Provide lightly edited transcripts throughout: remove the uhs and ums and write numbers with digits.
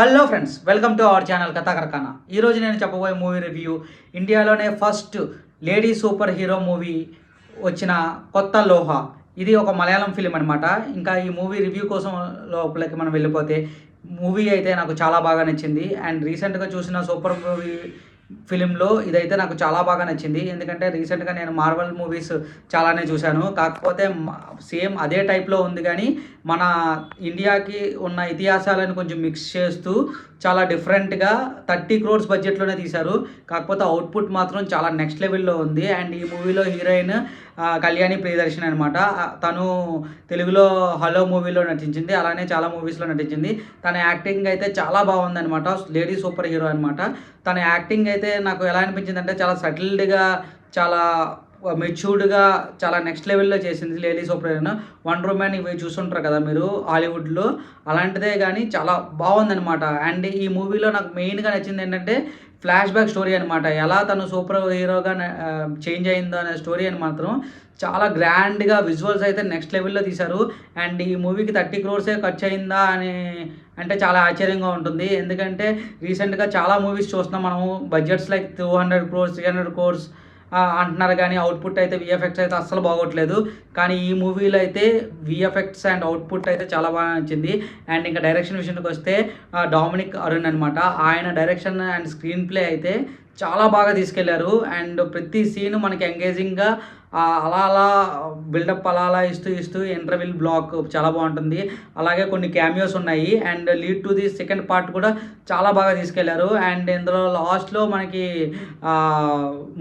Hello friends, welcome to our channel కథాకరకాన. ఈరోజు నేను చెప్పబోయే మూవీ రివ్యూ ఇండియాలోనే first lady super hero movie వచ్చిన కొత్త లోహ. ఇది ఒక మలయాళం ఫిలిం అనమాట. ఇంకా ఈ మూవీ రివ్యూ కోసం లోపలికి మనం వెళ్ళిపోతే, మూవీ అయితే నాకు చాలా బాగా నచ్చింది. అండ్ రీసెంట్గా చూసిన సూపర్ మూవీ ఫిలింలో ఇదైతే నాకు చాలా బాగా నచ్చింది. ఎందుకంటే రీసెంట్గా నేను మార్వెల్ మూవీస్ చాలానే చూశాను. కాకపోతే సేమ్ అదే టైప్లో ఉంది, కానీ మన ఇండియాకి ఉన్న ఇతిహాసాలను కొంచెం మిక్స్ చేస్తూ చాలా డిఫరెంట్గా 30 crores బడ్జెట్లోనే తీశారు. కాకపోతే అవుట్పుట్ మాత్రం చాలా నెక్స్ట్ లెవెల్లో ఉంది. అండ్ ఈ మూవీలో హీరోయిన్ కళ్యాణి ప్రియదర్శిని అనమాట. తను తెలుగులో హలో మూవీలో నటించింది, అలానే చాలా మూవీస్లో నటించింది. తన యాక్టింగ్ అయితే చాలా బాగుందనమాట. లేడీ సూపర్ హీరో అనమాట. తన యాక్టింగ్ అయితే నాకు ఎలా అనిపించింది అంటే, చాలా సెటిల్డ్గా, చాలా మెచ్యూర్డ్గా, చాలా నెక్స్ట్ లెవెల్లో చేసింది lady super heroine. Wonder women ఇవి చూసుంటారు కదా మీరు హాలీవుడ్లో, అలాంటిదే కానీ చాలా బాగుందనమాట. అండ్ ఈ మూవీలో నాకు మెయిన్గా నచ్చింది ఏంటంటే ఫ్లాష్ బ్యాక్ స్టోరీ అనమాట. ఎలా తను సూపర్ హీరోగా చేంజ్ అయిందో అనే స్టోరీ అని మాత్రం చాలా గ్రాండ్గా విజువల్స్ అయితే నెక్స్ట్ లెవెల్లో తీశారు. అండ్ ఈ మూవీకి 30 crores ఖర్చు అయిందా అని అంటే చాలా ఆశ్చర్యంగా ఉంటుంది. ఎందుకంటే రీసెంట్గా చాలా మూవీస్ చూస్తున్నాం మనము, బడ్జెట్స్ లైక్ 200 crores 300 crores అంటున్నారు, కానీ అవుట్పుట్ అయితే విఎఫ్ఎక్స్ అయితే అస్సలు బాగోట్లేదు. కానీ ఈ మూవీలో అయితే విఎఫ్ఎక్స్ అండ్ అవుట్పుట్ అయితే చాలా బాగా నచ్చింది. అండ్ ఇంకా డైరెక్షన్ విషయానికి వస్తే డామినిక్ అరుణ్ అనమాట. ఆయన డైరెక్షన్ అండ్ స్క్రీన్ ప్లే అయితే చాలా బాగా తీసుకెళ్లారు. అండ్ ప్రతి సీన్ మనకి ఎంగేజింగ్గా అలా అలా బిల్డప్ అలా అలా ఇస్తూ ఇస్తూ ఇంటర్వెల్ బ్లాక్ చాలా బాగుంటుంది. అలాగే కొన్ని క్యామియోస్ ఉన్నాయి. And lead to the second part కూడా చాలా బాగా తీసుకెళ్లారు. అండ్ ఇందులో లాస్ట్లో మనకి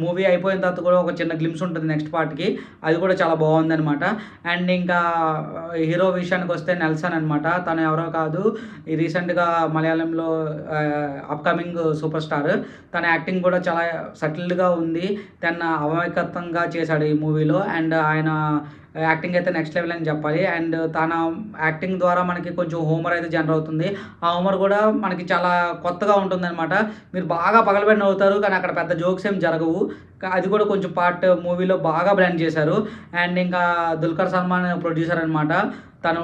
మూవీ అయిపోయిన తర్వాత కూడా ఒక చిన్న గ్లిమ్స్ ఉంటుంది నెక్స్ట్ పార్ట్కి, అది కూడా చాలా బాగుందనమాట. అండ్ ఇంకా హీరో విషయానికి వస్తే నెల్సన్ అనమాట. తను ఎవరో కాదు, ఈ రీసెంట్గా మలయాళంలో అప్కమింగ్ సూపర్ స్టార్. తన యాక్టింగ్ కూడా చాలా సెటిల్డ్గా ఉంది. తన అమాయకత్వంగా చేశాడు ఈ మూవీలో. అండ్ ఆయన యాక్టింగ్ అయితే నెక్స్ట్ లెవెల్ అని చెప్పాలి. అండ్ తన యాక్టింగ్ ద్వారా మనకి కొంచెం హోమర్ అయితే జనరల్ అవుతుంది. ఆ హోమర్ కూడా మనకి చాలా కొత్తగా ఉంటుందన్నమాట. మీరు బాగా పగలబడి నవ్వుతారు, కానీ అక్కడ పెద్ద జోక్స్ ఏం జరగవు. అది కూడా కొంచెం పార్ట్ మూవీలో బాగా బ్లెండ్ చేశారు. అండ్ ఇంకా దుల్కర్ సల్మాన్ ప్రొడ్యూసర్ అనమాట. తను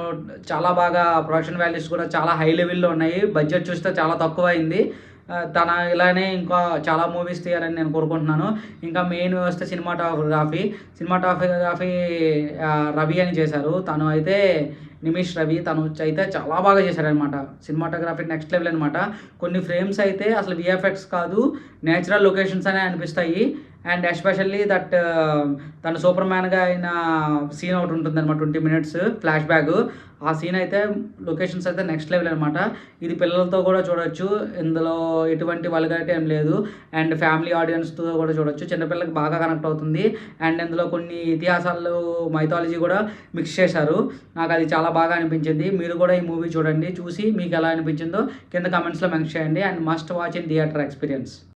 చాలా బాగా ప్రొడక్షన్ వాల్యూస్ కూడా చాలా హై లెవెల్లో ఉన్నాయి. బడ్జెట్ చూస్తే చాలా తక్కువ అయింది. తన ఇలానే ఇంకా చాలా మూవీస్ తీయాలని నేను కోరుకుంటున్నాను. ఇంకా మెయిన్ వస్తే సినిమాటోగ్రఫీ రవి అని చేశారు. తను అయితే నిమిష్ రవి, తను అయితే చాలా బాగా చేశారనమాట. సినిమాటోగ్రఫీ నెక్స్ట్ లెవెల్ అనమాట. కొన్ని ఫ్రేమ్స్ అయితే అసలు విఎఫ్ఎక్స్ కాదు, నేచురల్ లొకేషన్స్ అనే అనిపిస్తాయి. అండ్ ఎస్పెషల్లీ దట్ తను సూపర్ మ్యాన్గా అయిన సీన్ ఒకటి ఉంటుంది అనమాట, 20 minutes ఫ్లాష్ బ్యాక్. ఆ సీన్ అయితే లొకేషన్స్ అయితే నెక్స్ట్ లెవెల్ అనమాట. ఇది పిల్లలతో కూడా చూడొచ్చు, ఇందులో ఎటువంటి వల్గారిటీ ఏం లేదు. అండ్ ఫ్యామిలీ ఆడియన్స్తో కూడా చూడొచ్చు, చిన్నపిల్లలకి బాగా కనెక్ట్ అవుతుంది. అండ్ ఇందులో కొన్ని ఇతిహాసాలు, మైథాలజీ కూడా మిక్స్ చేశారు. నాకు అది చాలా బాగా అనిపించింది. మీరు కూడా ఈ మూవీ చూడండి, చూసి మీకు ఎలా అనిపించిందో కింద కమెంట్స్లో మెన్షన్ చేయండి. And must watch in theatre experience.